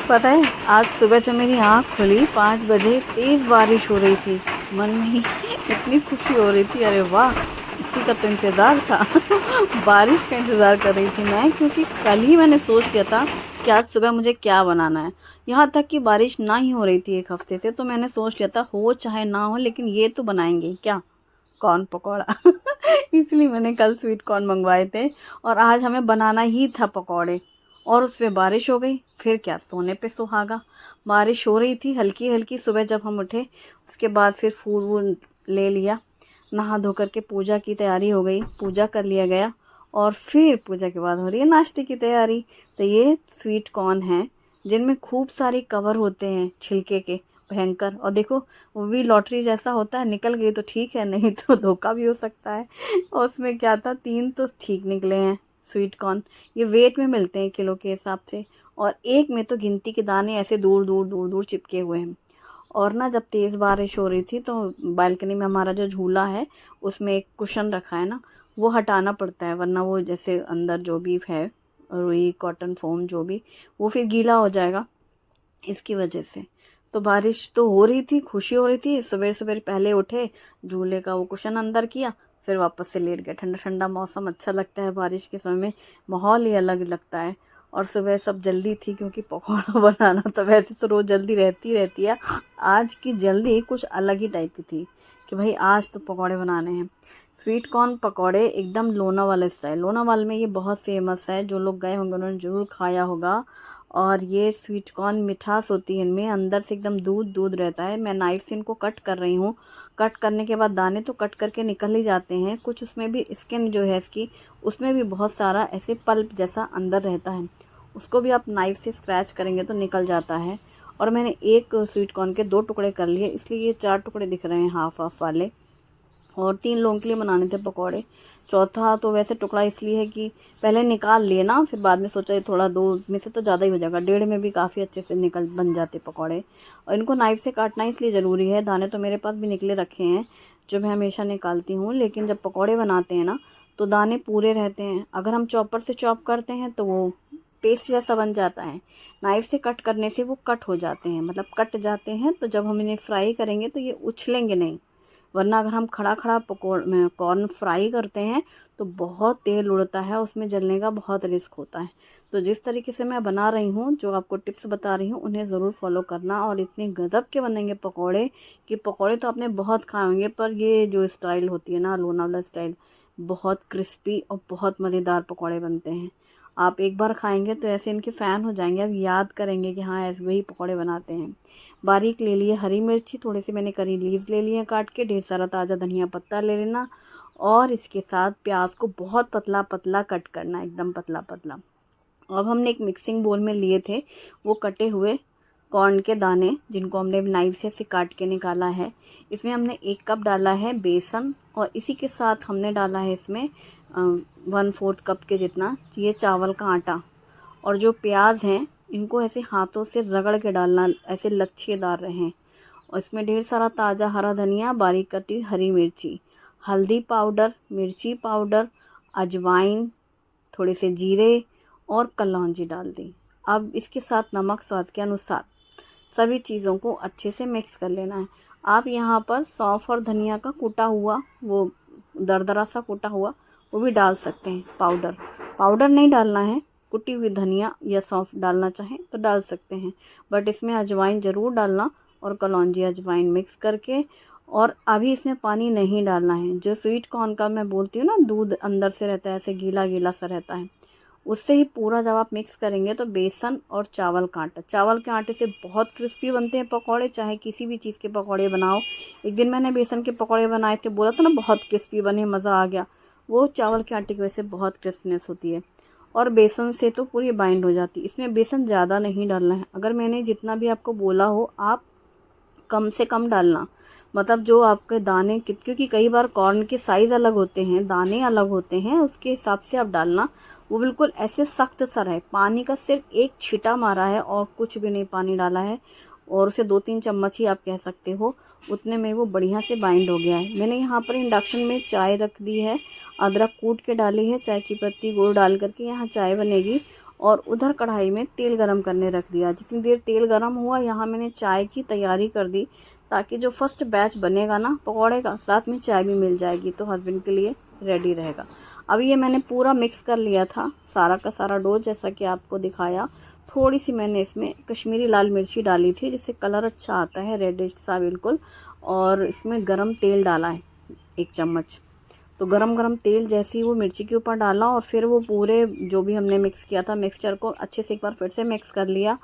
पता है आज सुबह जब मेरी आँख खुली 5 बजे तेज़ बारिश हो रही थी। मन में ही इतनी खुशी हो रही थी, अरे वाह! इसी का तो इंतज़ार था। बारिश का इंतज़ार कर रही थी मैं, क्योंकि कल ही मैंने सोच लिया था कि आज सुबह मुझे क्या बनाना है। यहाँ तक कि बारिश ना ही हो रही थी 1 हफ़्ते से, तो मैंने सोच लिया था हो चाहे ना हो लेकिन ये तो बनाएँगे ही, क्या? कॉर्न पकौड़ा। इसलिए मैंने कल स्वीट कॉर्न मंगवाए थे और आज हमें बनाना ही था पकौड़े। और उसमें बारिश हो गई, फिर क्या सोने पे सुहागा। बारिश हो रही थी हल्की-हल्की, सुबह जब हम उठे उसके बाद फिर फूल-वूल ले लिया, नहा धो कर के पूजा की तैयारी हो गई, पूजा कर लिया गया और फिर पूजा के बाद हो रही है नाश्ते की तैयारी। तो ये स्वीट कॉर्न हैं जिनमें खूब सारे कवर होते हैं छिलके के, भयंकर। और देखो वो भी लॉटरी जैसा होता है, निकल गई तो ठीक है, नहीं तो धोखा भी हो सकता है। और उसमें क्या था, 3 तो ठीक निकले हैं स्वीट कॉर्न। ये वेट में मिलते हैं किलो के हिसाब से, और एक में तो गिनती के दाने ऐसे दूर दूर दूर दूर चिपके हुए हैं। और ना जब तेज़ बारिश हो रही थी तो बालकनी में हमारा जो झूला है उसमें एक कुशन रखा है ना, वो हटाना पड़ता है, वरना वो जैसे अंदर जो भी है रुई कॉटन फोम जो भी, वो फिर गीला हो जाएगा इसकी वजह से। तो बारिश तो हो रही थी, खुशी हो रही थी, सवेरे सवेरे पहले उठे, झूले का वो कुशन अंदर किया, फिर वापस से लेट गए। ठंडा ठंडा मौसम अच्छा लगता है बारिश के समय में, माहौल ही अलग लगता है। और सुबह सब जल्दी थी क्योंकि पकौड़ा बनाना तो वैसे तो रोज़ जल्दी रहती है, आज की जल्दी कुछ अलग ही टाइप की थी कि भाई आज तो पकौड़े बनाने हैं। स्वीट कॉर्न पकौड़े एकदम लोनावाला स्टाइल, लोनावाला में ये बहुत फेमस है, जो लोग गए होंगे उन्होंने ज़रूर खाया होगा। और ये स्वीट कॉर्न मिठास होती है इनमें, अंदर से एकदम दूध दूध रहता है। मैं नाइफ़ से इनको कट कर रही हूँ, कट करने के बाद दाने तो कट करके निकल ही जाते हैं, कुछ उसमें भी स्किन जो है इसकी, उसमें भी बहुत सारा ऐसे पल्प जैसा अंदर रहता है, उसको भी आप नाइफ़ से स्क्रैच करेंगे तो निकल जाता है। और मैंने एक स्वीट कॉर्न के 2 टुकड़े कर लिए, इसलिए ये 4 टुकड़े दिख रहे हैं हाफ़ हाफ़ वाले। और 3 लोगों के लिए बनाने थे पकौड़े। चौथा तो वैसे टुकड़ा इसलिए है कि पहले निकाल लिए ना, फिर बाद में सोचा ये थोड़ा 2 में से तो ज़्यादा ही हो जाएगा, 1.5 में भी काफ़ी अच्छे से निकल बन जाते पकौड़े। और इनको नाइफ़ से काटना इसलिए ज़रूरी है, दाने तो मेरे पास भी निकले रखे हैं जो मैं हमेशा निकालती हूँ, लेकिन जब पकौड़े बनाते हैं ना तो दाने पूरे रहते हैं। अगर हम चॉपर से चॉप करते हैं तो वो पेस्ट जैसा बन जाता है, नाइफ़ से कट करने से वो कट हो जाते हैं, मतलब कट जाते हैं, तो जब हम इन्हें फ्राई करेंगे तो ये उछलेंगे नहीं। वरना अगर हम खड़ा खड़ा कॉर्न फ्राई करते हैं तो बहुत तेल उड़ता है, उसमें जलने का बहुत रिस्क होता है। तो जिस तरीके से मैं बना रही हूँ, जो आपको टिप्स बता रही हूँ, उन्हें ज़रूर फॉलो करना। और इतने गज़ब के बनेंगे पकौड़े कि पकौड़े तो आपने बहुत खाए होंगे, पर ये जो स्टाइल होती है ना लोनावला स्टाइल, बहुत क्रिस्पी और बहुत मज़ेदार पकौड़े बनते हैं। आप एक बार खाएंगे तो ऐसे इनके फ़ैन हो जाएंगे, अब याद करेंगे कि हाँ ऐसे वही पकौड़े बनाते हैं। बारीक ले लिए हरी मिर्ची, थोड़ी सी मैंने करी लीव्स ले लिए काट के, ढेर सारा ताज़ा धनिया पत्ता ले लेना, और इसके साथ प्याज को बहुत पतला पतला कट करना, एकदम पतला पतला। अब हमने एक मिक्सिंग बोल में लिए थे वो कटे हुए कॉर्न के दाने, जिनको हमने नाइफ से ऐसे काट के निकाला है। इसमें हमने 1 कप डाला है बेसन, और इसी के साथ हमने डाला है इसमें 1/4 कप के जितना ये चावल का आटा। और जो प्याज हैं इनको ऐसे हाथों से रगड़ के डालना, ऐसे लच्छेदार रहें। और इसमें ढेर सारा ताज़ा हरा धनिया, बारीक कटी हरी मिर्ची, हल्दी पाउडर, मिर्ची पाउडर, अजवाइन, थोड़े से जीरे और कलौंजी डाल दी। अब इसके साथ नमक स्वाद के अनुसार, सभी चीज़ों को अच्छे से मिक्स कर लेना है। आप यहाँ पर सौंफ और धनिया का कूटा हुआ, वो दरदरा सा कूटा हुआ, वो भी डाल सकते हैं। पाउडर पाउडर नहीं डालना है, कुटी हुई धनिया या सौंफ डालना चाहें तो डाल सकते हैं, बट इसमें अजवाइन ज़रूर डालना, और कलौंजी अजवाइन मिक्स करके। और अभी इसमें पानी नहीं डालना है। जो स्वीट कॉर्न का मैं बोलती हूँ ना, दूध अंदर से रहता है, ऐसे गीला गीला सा रहता है, उससे ही पूरा जब आप मिक्स करेंगे तो बेसन और चावल का आटा, चावल के आटे से बहुत क्रिस्पी बनते हैं पकौड़े, चाहे किसी भी चीज़ के पकौड़े बनाओ। एक दिन मैंने बेसन के पकौड़े बनाए थे, बोला था ना बहुत क्रिस्पी बने, मज़ा आ गया। वो चावल के आटे की वजह से बहुत क्रिस्पनेस होती है, और बेसन से तो पूरी बाइंड हो जाती है। इसमें बेसन ज़्यादा नहीं डालना है, अगर मैंने जितना भी आपको बोला हो आप कम से कम डालना, मतलब जो आपके दाने क्योंकि कई बार कॉर्न के साइज़ अलग होते हैं, दाने अलग होते हैं, उसके हिसाब से आप डालना। वो बिल्कुल ऐसे सख्त सा रहे, पानी का सिर्फ 1 छींटा मारा है और कुछ भी नहीं पानी डाला है, और उसे 2-3 चम्मच ही आप कह सकते हो, उतने में वो बढ़िया से बाइंड हो गया है। मैंने यहाँ पर इंडक्शन में चाय रख दी है, अदरक कूट के डाली है, चाय की पत्ती गुड़ डाल करके यहाँ चाय बनेगी। और उधर कढ़ाई में तेल गरम करने रख दिया। जितनी देर तेल गरम हुआ, यहाँ मैंने चाय की तैयारी कर दी, ताकि जो फर्स्ट बैच बनेगा ना पकौड़े का, साथ में चाय भी मिल जाएगी, तो हस्बैंड के लिए रेडी रहेगा। अब ये मैंने पूरा मिक्स कर लिया था, सारा का सारा डो, जैसा कि आपको दिखाया। थोड़ी सी मैंने इसमें कश्मीरी लाल मिर्ची डाली थी, जिससे कलर अच्छा आता है, रेडिश सा बिल्कुल। और इसमें गरम तेल डाला है 1 चम्मच। तो गरम गरम तेल जैसे ही वो मिर्ची के ऊपर डाला, और फिर वो पूरे जो भी हमने मिक्स किया था मिक्सचर को अच्छे से एक बार फिर से मिक्स कर लिया।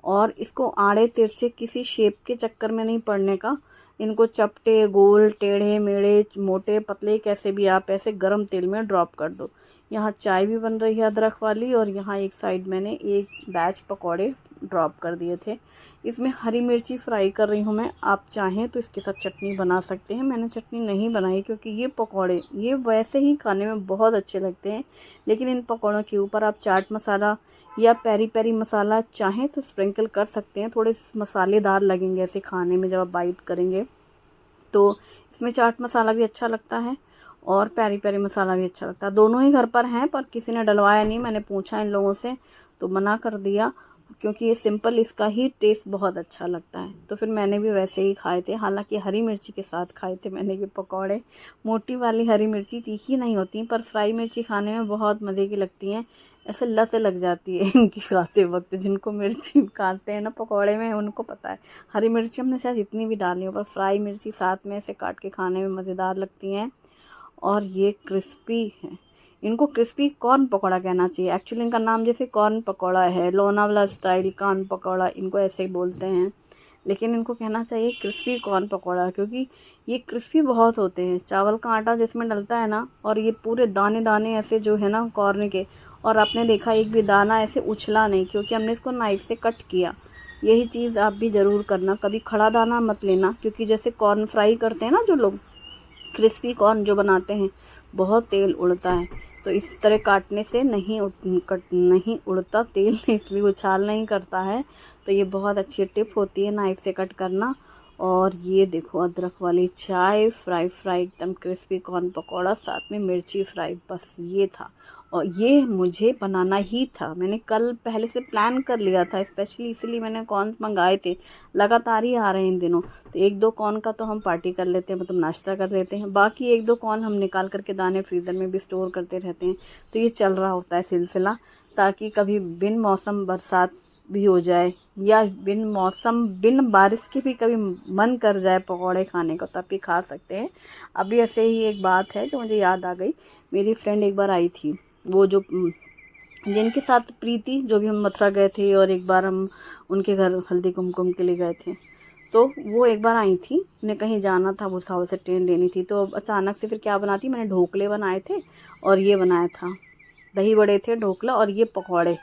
और इसको आड़े तिरछे किसी शेप के चक्कर में नहीं पड़ने का, इनको चपटे, गोल, टेढ़े मेढ़े, मोटे पतले, कैसे भी आप ऐसे गरम तेल में ड्रॉप कर दो। यहाँ चाय भी बन रही है अदरक वाली, और यहाँ एक साइड मैंने एक बैच पकौड़े ड्रॉप कर दिए थे। इसमें हरी मिर्ची फ्राई कर रही हूँ मैं, आप चाहें तो इसके साथ चटनी बना सकते हैं। मैंने चटनी नहीं बनाई, क्योंकि ये पकौड़े ये वैसे ही खाने में बहुत अच्छे लगते हैं, लेकिन इन पकौड़ों के ऊपर आप चाट मसाला या पेरी पेरी मसाला चाहें तो स्प्रिंकल कर सकते हैं। थोड़े मसालेदार लगेंगे ऐसे खाने में, जब आप बाइट करेंगे तो इसमें चाट मसाला भी अच्छा लगता है और पेरी पेरी मसाला भी अच्छा लगता है। दोनों ही घर पर हैं, पर किसी ने डलवाया नहीं। मैंने पूछा इन लोगों से तो मना कर दिया, क्योंकि ये सिंपल इसका ही टेस्ट बहुत अच्छा लगता है। तो फिर मैंने भी वैसे ही खाए थे, हालांकि हरी मिर्ची के साथ खाए थे मैंने ये पकौड़े। मोटी वाली हरी मिर्ची तीखी नहीं होती, पर फ्राई मिर्ची खाने में बहुत मज़े की लगती हैं, ऐसे लत लग जाती है इनकी खाते वक्त। जिनको मिर्ची काटते हैं ना पकौड़े में, उनको पता है। हरी मिर्ची हमने शायद जितनी भी डाली हो, पर फ्राई मिर्ची साथ में ऐसे काट के खाने में मज़ेदार लगती हैं। और ये क्रिस्पी है, इनको क्रिस्पी कॉर्न पकौड़ा कहना चाहिए। एक्चुअली इनका नाम जैसे कॉर्न पकौड़ा है, लोनावाला स्टाइल कॉर्न पकौड़ा इनको ऐसे ही बोलते हैं, लेकिन इनको कहना चाहिए क्रिस्पी कॉर्न पकौड़ा, क्योंकि ये क्रिस्पी बहुत होते हैं। चावल का आटा जिसमें डलता है ना, और ये पूरे दाने दाने ऐसे जो है ना कॉर्न के, और आपने देखा एक भी दाना ऐसे उछला नहीं, क्योंकि हमने इसको नाइफ से कट किया। यही चीज़ आप भी ज़रूर करना, कभी खड़ा दाना मत लेना, क्योंकि जैसे कॉर्न फ्राई करते हैं ना जो लोग, क्रिस्पी कॉर्न जो बनाते हैं, बहुत तेल उड़ता है। तो इस तरह काटने से नहीं उड़ता तेल, इसलिए उछाल नहीं करता है। तो ये बहुत अच्छी टिप होती है नाइफ से कट करना। और ये देखो अदरक वाली चाय, फ्राई एकदम क्रिस्पी कॉर्न पकौड़ा, साथ में मिर्ची फ्राई, बस ये था। और ये मुझे बनाना ही था, मैंने कल पहले से प्लान कर लिया था, स्पेशली इसलिए मैंने कॉर्न मंगाए थे। लगातार ही आ रहे हैं इन दिनों, तो 1-2 कॉर्न का तो हम पार्टी कर लेते हैं, मतलब नाश्ता कर लेते हैं। बाकी 1-2 कॉर्न हम निकाल करके दाने फ्रीज़र में भी स्टोर करते रहते हैं। तो ये चल रहा होता है सिलसिला, ताकि कभी बिन मौसम बरसात भी हो जाए, या बिन बारिश के भी कभी मन कर जाए पकौड़े खाने को, तब भी खा सकते हैं। अभी ऐसे ही एक बात है जो मुझे याद आ गई। मेरी फ्रेंड एक बार आई थी, वो जो जिनके साथ प्रीति, जो भी हम मथुरा गए थे, और एक बार हम उनके घर हल्दी कुमकुम के लिए गए थे। तो वो एक बार आई थी, उन्हें कहीं जाना था, भुसावल से ट्रेन लेनी थी। तो अचानक से फिर क्या बनाती, मैंने ढोकले बनाए थे, और ये बनाया था दही बड़े थे, ढोकला और ये पकौड़े।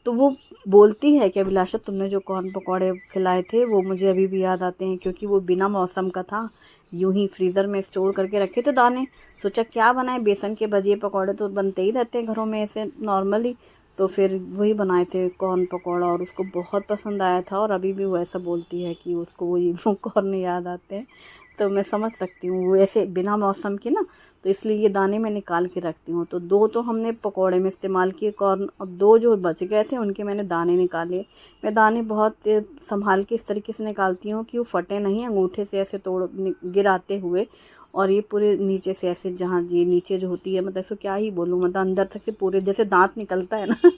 तो वो बोलती है कि अभिलाषा तुमने जो कॉर्न पकौड़े खिलाए थे वो मुझे अभी भी याद आते हैं, क्योंकि वो बिना मौसम का था, यूं ही फ्रीज़र में स्टोर करके रखे थे दाने। सोचा क्या बनाए, बेसन के भजिए पकौड़े तो बनते ही रहते हैं घरों में ऐसे नॉर्मली। तो फिर वही बनाए थे कॉर्न पकौड़ा, और उसको बहुत पसंद आया था। और अभी भी वो ऐसा बोलती है कि उसको वो कॉर्न याद आते हैं। तो मैं समझ सकती हूँ, वो ऐसे बिना मौसम के ना, तो इसलिए ये दाने मैं निकाल के रखती हूँ। तो 2 तो हमने पकौड़े में इस्तेमाल किए कॉर्न, और 2 जो बच गए थे उनके मैंने दाने निकाले। मैं दाने बहुत संभाल के इस तरीके से निकालती हूँ कि वो फटे नहीं, अंगूठे से ऐसे गिराते हुए। और ये पूरे नीचे से ऐसे, जहाँ ये नीचे जो होती है, मतलब इसको क्या ही बोलूँ, मतलब अंदर तक से पूरे जैसे दांत निकलता है ना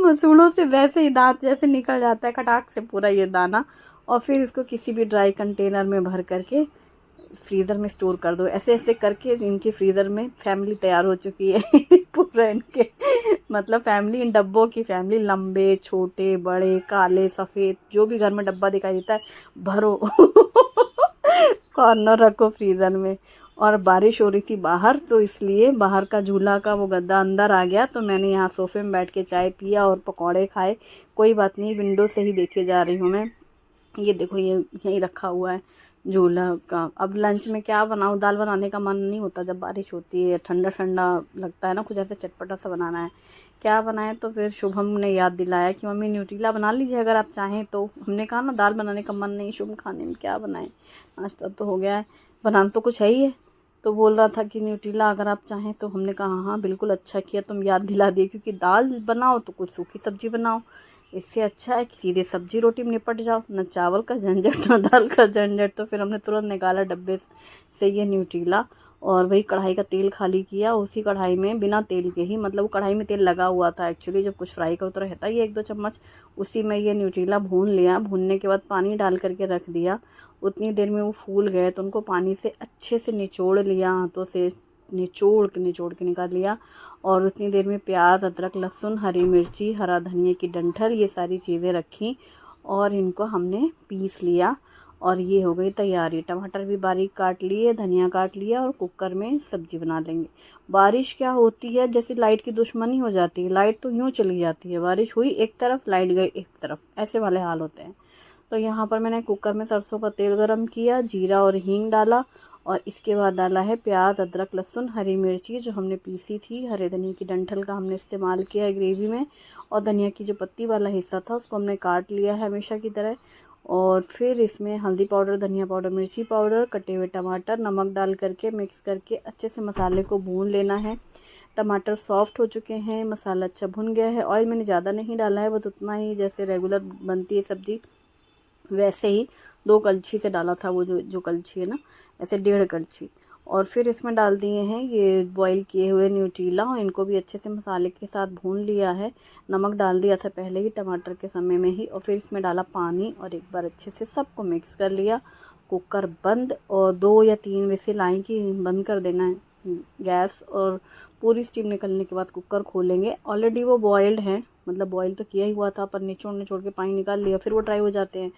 मसूड़ों से, वैसे ही दांत जैसे निकल जाता है खटाक से पूरा ये दाना। और फिर इसको किसी भी ड्राई कंटेनर में भर करके फ्रीज़र में स्टोर कर दो। ऐसे ऐसे करके इनके फ्रीज़र में फैमिली तैयार हो चुकी है पूरा इनके, मतलब फैमिली, इन डब्बों की फैमिली, लंबे छोटे बड़े काले सफ़ेद, जो भी घर में डब्बा दिखाई देता है भरो कॉर्नर रखो फ्रीज़र में। और बारिश हो रही थी बाहर, तो इसलिए बाहर का झूला का वो गद्दा अंदर आ गया, तो मैंने यहाँ सोफे में बैठ के चाय पिया और पकौड़े खाए। कोई बात नहीं, विंडो से ही देखे जा रही हूँ मैं। ये देखो ये यहीं रखा हुआ है झूला का। अब लंच में क्या बनाऊँ, दाल बनाने का मन नहीं होता जब बारिश होती है, ठंडा ठंडा लगता है ना, कुछ ऐसे चटपटा सा बनाना है, क्या बनाएं। तो फिर शुभम ने याद दिलाया कि मम्मी न्यूट्रीला बना लीजिए अगर आप चाहें तो। हमने कहा ना दाल बनाने का मन नहीं शुभम खाने में, क्या बनाएं, नाश्ता तो हो गया है, बनाना तो कुछ है ही है। तो बोल रहा था कि न्यूट्रीला अगर आप चाहें तो। हमने कहा हाँ बिल्कुल, अच्छा किया तुम याद दिला दिए, क्योंकि दाल बनाओ तो कुछ सूखी सब्जी बनाओ, इससे अच्छा है कि सीधे सब्जी रोटी में निपट जाओ, न चावल का झंझट न दाल का झंझट। तो फिर हमने तुरंत निकाला डब्बे से ये न्यूट्रीला, और वही कढ़ाई का तेल खाली किया, उसी कढ़ाई में बिना तेल के ही, मतलब वो कढ़ाई में तेल लगा हुआ था एक्चुअली, जब कुछ फ्राई करो तो रहता ही है 1-2 चम्मच, उसी में ये न्यूट्रीला भून लिया। भूनने के बाद पानी डाल करके रख दिया। उतनी देर में वो फूल गए तो उनको पानी से अच्छे से निचोड़ लिया, हाथों से निचोड़ के निकाल लिया। और उतनी देर में प्याज, अदरक, लहसुन, हरी मिर्ची, हरा धनिया की डंठल, ये सारी चीज़ें रखी और इनको हमने पीस लिया। और ये हो गई तैयारी। टमाटर भी बारीक काट लिए, धनिया काट लिया, और कुकर में सब्जी बना लेंगे। बारिश क्या होती है, जैसे लाइट की दुश्मनी हो जाती है, लाइट तो यूँ चली जाती है, बारिश हुई एक तरफ, लाइट गई एक तरफ, ऐसे वाले हाल होते हैं। तो यहाँ पर मैंने कुकर में सरसों का तेल गरम किया, जीरा और हींग डाला, और इसके बाद डाला है प्याज, अदरक, लहसुन, हरी मिर्ची जो हमने पीसी थी, हरे धनिया की डंठल का हमने इस्तेमाल किया है ग्रेवी में, और धनिया की जो पत्ती वाला हिस्सा था उसको हमने काट लिया है हमेशा की तरह। और फिर इसमें हल्दी पाउडर, धनिया पाउडर, मिर्ची पाउडर, कटे हुए टमाटर, नमक डाल करके मिक्स करके अच्छे से मसाले को भून लेना है। टमाटर सॉफ्ट हो चुके हैं, मसाला अच्छा भुन गया है। ऑयल मैंने ज़्यादा नहीं डाला है, बस उतना ही जैसे रेगुलर बनती है सब्ज़ी वैसे ही 2 कलछी से डाला था, वो जो कलछी है ना, ऐसे 1.5 कलछी। और फिर इसमें डाल दिए हैं ये बॉईल किए हुए न्यूट्रीला, और इनको भी अच्छे से मसाले के साथ भून लिया है। नमक डाल दिया था पहले ही टमाटर के समय में ही, और फिर इसमें डाला पानी, और एक बार अच्छे से सबको मिक्स कर लिया। कुकर बंद, और 2 या 3 विसिल आई कि बंद कर देना है गैस, और पूरी स्टीम निकलने के बाद कुकर खोलेंगे। ऑलरेडी वो बॉयल्ड है, मतलब बॉईल तो किया ही हुआ था, पर निचोड़ के पानी निकाल लिया, फिर वो ड्राई हो जाते हैं,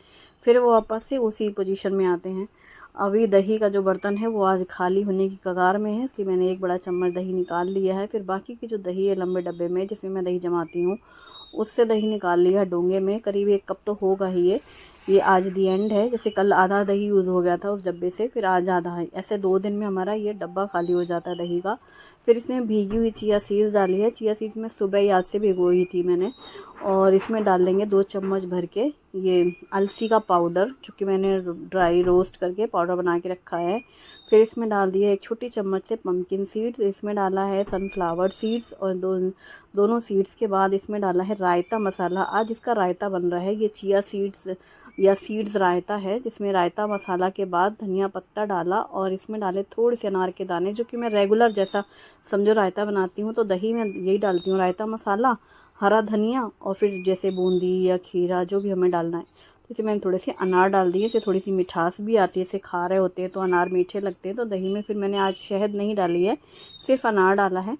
फिर वो वापस से उसी पोजीशन में आते हैं। अभी दही का जो बर्तन है वो आज खाली होने की कगार में है, इसलिए मैंने 1 बड़ा चम्मच दही निकाल लिया है। फिर बाकी की जो दही है लंबे डब्बे में जिसमें मैं दही जमाती हूँ, उससे दही निकाल लिया डोंगे में, करीब 1 कप तो होगा ही ये आज दी एंड है। जैसे कल आधा दही यूज़ हो गया था उस डब्बे से, फिर आज आधा है, ऐसे 2 दिन में हमारा ये डब्बा खाली हो जाता है दही का। फिर इसमें भीगी हुई चिया सीड्स डाली है, चिया सीड्स में सुबह याद से भिगोई थी मैंने। और इसमें डाल लेंगे 2 चम्मच भर के ये अलसी का पाउडर, जो कि मैंने ड्राई रोस्ट करके पाउडर बना के रखा है। फिर इसमें डाल दिया 1 छोटी चम्मच से पम्पकिन सीड्स, इसमें डाला है सनफ्लावर सीड्स, और दोनों सीड्स के बाद इसमें डाला है रायता मसाला। आज इसका रायता बन रहा है, ये चिया सीड्स या सीड्स रायता है, जिसमें रायता मसाला के बाद धनिया पत्ता डाला, और इसमें डाले थोड़े से अनार के दाने, जो कि मैं रेगुलर जैसा समझो रायता बनाती हूँ तो दही में यही डालती हूँ, रायता मसाला, हरा धनिया, और फिर जैसे बूंदी या खीरा जो भी हमें डालना है। तो इसे मैंने थोड़े से अनार डाल दिए, इससे थोड़ी सी मिठास भी आती है, इसे खा रहे होते हैं तो अनार मीठे लगते हैं। तो दही में फिर मैंने आज शहद नहीं डाली है, सिर्फ अनार डाला है,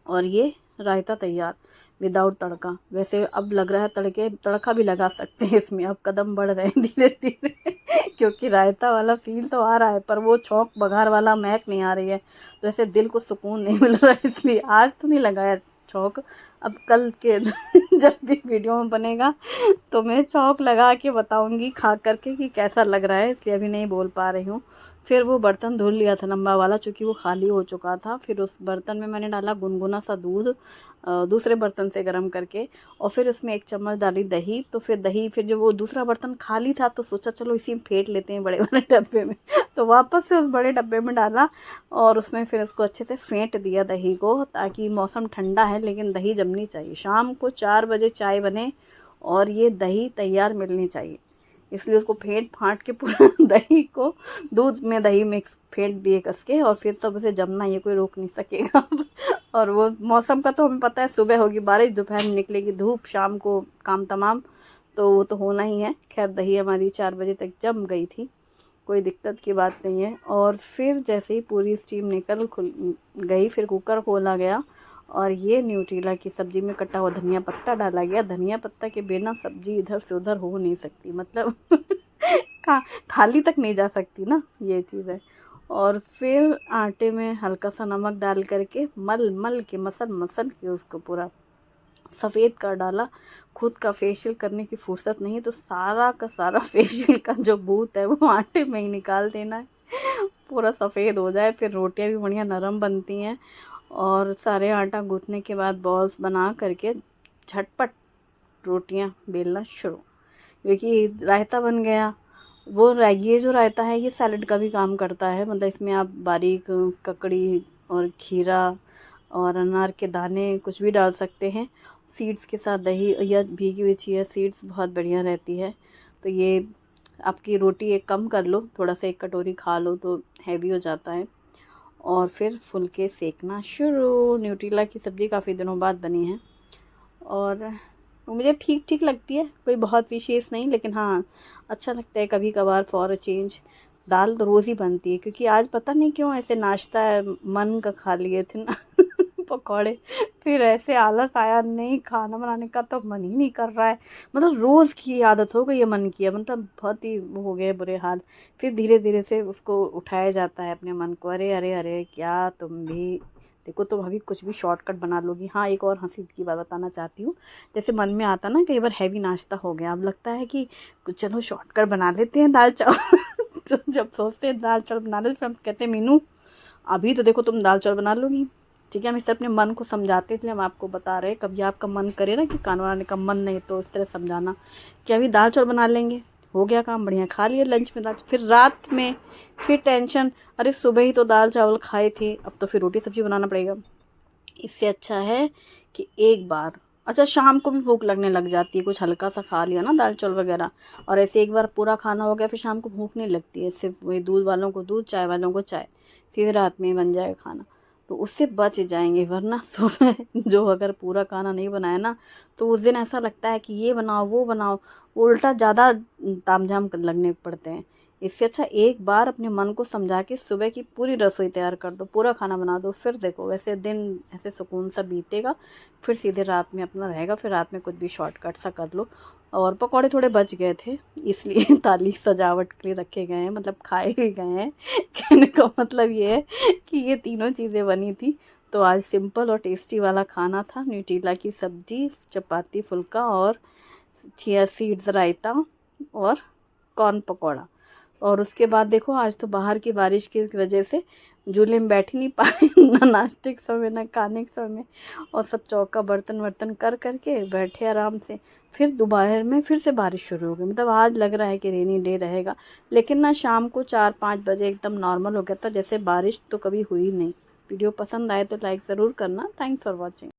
और ये रायता तैयार विदाउट तड़का। वैसे अब लग रहा है तड़का भी लगा सकते हैं इसमें, अब कदम बढ़ रहे हैं धीरे धीरे क्योंकि रायता वाला फील तो आ रहा है, पर वो छौंक बघार वाला महक नहीं आ रही है, तो ऐसे दिल को सुकून नहीं मिल रहा है, इसलिए आज तो नहीं लगाया छौंक। अब कल के जब भी वीडियो में बनेगा तो मैं छौंक लगा के बताऊंगी खा करके कि कैसा लग रहा है, इसलिए अभी नहीं बोल पा रही हूँ। फिर वो बर्तन धुल लिया था लंबा वाला, चूँकि वो खाली हो चुका था। फिर उस बर्तन में मैंने डाला गुनगुना सा दूध, दूसरे बर्तन से गर्म करके, और फिर उसमें 1 चम्मच डाली दही। तो फिर जो वो दूसरा बर्तन खाली था तो सोचा चलो इसी में फेंट लेते हैं बड़े वाले डब्बे में तो वापस से उस बड़े डब्बे में डाला, और उसमें फिर उसको अच्छे से फेंट दिया दही को, ताकि मौसम ठंडा है लेकिन दही जमनी चाहिए। शाम को 4 बजे चाय बने और ये दही तैयार मिलनी चाहिए, इसलिए उसको फेंट फाँट के पूरा दही को दूध में दही मिक्स फेंट दिए कस के, और फिर तब उसे जमना ये कोई रोक नहीं सकेगा और वो मौसम का तो हमें पता है, सुबह होगी बारिश, दोपहर में निकलेगी धूप, शाम को काम तमाम, तो वो तो होना ही है। खैर दही हमारी 4 बजे तक जम गई थी, कोई दिक्कत की बात नहीं है। और फिर जैसे ही पूरी स्टीम निकल गई, फिर कुकर खोला गया, और ये न्यूट्रीला की सब्ज़ी में कटा हुआ धनिया पत्ता डाला गया। धनिया पत्ता के बिना सब्ज़ी इधर से उधर हो नहीं सकती, मतलब कहाँ थाली तक नहीं जा सकती ना, ये चीज़ है। और फिर आटे में हल्का सा नमक डाल करके मल के मसल के उसको पूरा सफ़ेद कर डाला। खुद का फेशियल करने की फुर्सत नहीं, तो सारा का सारा फेशियल का जो भूत है वो आटे में ही निकाल देना है, पूरा सफ़ेद हो जाए। फिर रोटियां भी बढ़िया नरम बनती हैं। और सारे आटा गूँथने के बाद बॉल्स बना करके झटपट रोटियां बेलना शुरू, क्योंकि रायता बन गया वो ये जो रायता है ये सैलेड का भी काम करता है, मतलब इसमें आप बारीक ककड़ी और खीरा और अनार के दाने कुछ भी डाल सकते हैं। सीड्स के साथ दही या भीगी हुई चिया सीड्स बहुत बढ़िया रहती है। तो ये आपकी रोटी एक कम कर लो, थोड़ा सा एक कटोरी खा लो तो हैवी हो जाता है। और फिर फुलके सेकना शुरू। न्यूट्रीला की सब्ज़ी काफ़ी दिनों बाद बनी है और वो मुझे ठीक ठीक लगती है, कोई बहुत विशेष नहीं, लेकिन हाँ अच्छा लगता है कभी कभार फॉर अ चेंज। दाल तो रोज़ ही बनती है, क्योंकि आज पता नहीं क्यों ऐसे नाश्ता है मन का खा लिए थे ना पकौड़े, फिर ऐसे आलस आया, नहीं खाना बनाने का तो मन ही नहीं कर रहा है। मतलब रोज़ की आदत हो गई है मन की, मतलब बहुत ही वो हो गए बुरे हाल। फिर धीरे धीरे से उसको उठाया जाता है अपने मन को, अरे अरे अरे क्या तुम भी देखो, तुम अभी कुछ भी शॉर्टकट बना लोगी। हाँ एक और हंसी की बात बताना चाहती हूँ। जैसे मन में आता ना कई बार हैवी नाश्ता हो गया, अब लगता है कि कुछ चलो शॉर्टकट बना लेते हैं दाल चावल तो जब सोचते हैं दाल चावल बना लेते फिर हम कहते हैं मीनू अभी तो देखो तुम दाल चावल बना लोगी। ठीक है, हम इससे अपने मन को समझाते थे, हम आपको बता रहे हैं कभी आपका मन करे ना कि खाना बनाने का मन नहीं, तो इस तरह समझाना कि अभी दाल चावल बना लेंगे, हो गया काम, बढ़िया खा लिया लंच में दाल। फिर रात में फिर टेंशन, अरे सुबह ही तो दाल चावल खाए थे, अब तो फिर रोटी सब्ज़ी बनाना पड़ेगा। इससे अच्छा है कि एक बार, अच्छा शाम को भी भूख लगने लग जाती है, कुछ हल्का सा खा लिया ना दाल चावल वगैरह, और ऐसे एक बार पूरा खाना हो गया फिर शाम को भूख नहीं लगती है, सिर्फ वही दूध वालों को दूध, चाय वालों को चाय, सीधे रात में ही बन जाएगा खाना। तो उससे बच जाएंगे, वरना सुबह जो अगर पूरा खाना नहीं बनाया ना तो उस दिन ऐसा लगता है कि ये बनाओ वो बनाओ, उल्टा ज़्यादा तामझाम लगने पड़ते हैं। इससे अच्छा एक बार अपने मन को समझा के सुबह की पूरी रसोई तैयार कर दो, पूरा खाना बना दो, फिर देखो वैसे दिन ऐसे सुकून सा बीतेगा। फिर सीधे रात में अपना रहेगा, फिर रात में कुछ भी शॉर्टकट सा कर लो। और पकौड़े थोड़े बच गए थे इसलिए ताली सजावट के लिए रखे गए हैं, मतलब खाए भी गए हैं कहने का मतलब ये है कि ये तीनों चीज़ें बनी थी। तो आज सिंपल और टेस्टी वाला खाना था, न्यूट्रीला की सब्ज़ी, चपाती फुल्का और चिया सीड्स रायता और कॉर्न पकौड़ा। और उसके बाद देखो आज तो बाहर की बारिश की वजह से झूले में बैठ ही नहीं पाए ना नाश्ते के समय ना खाने के समय, और सब चौका बर्तन वर्तन कर करके बैठे आराम से। फिर दोपहर में फिर से बारिश शुरू हो गई, मतलब आज लग रहा है कि रेनी डे रहेगा, लेकिन ना शाम को 4-5 बजे एकदम नॉर्मल हो गया था, जैसे बारिश तो कभी हुई नहीं। वीडियो पसंद आए तो लाइक ज़रूर करना। Thanks for watching.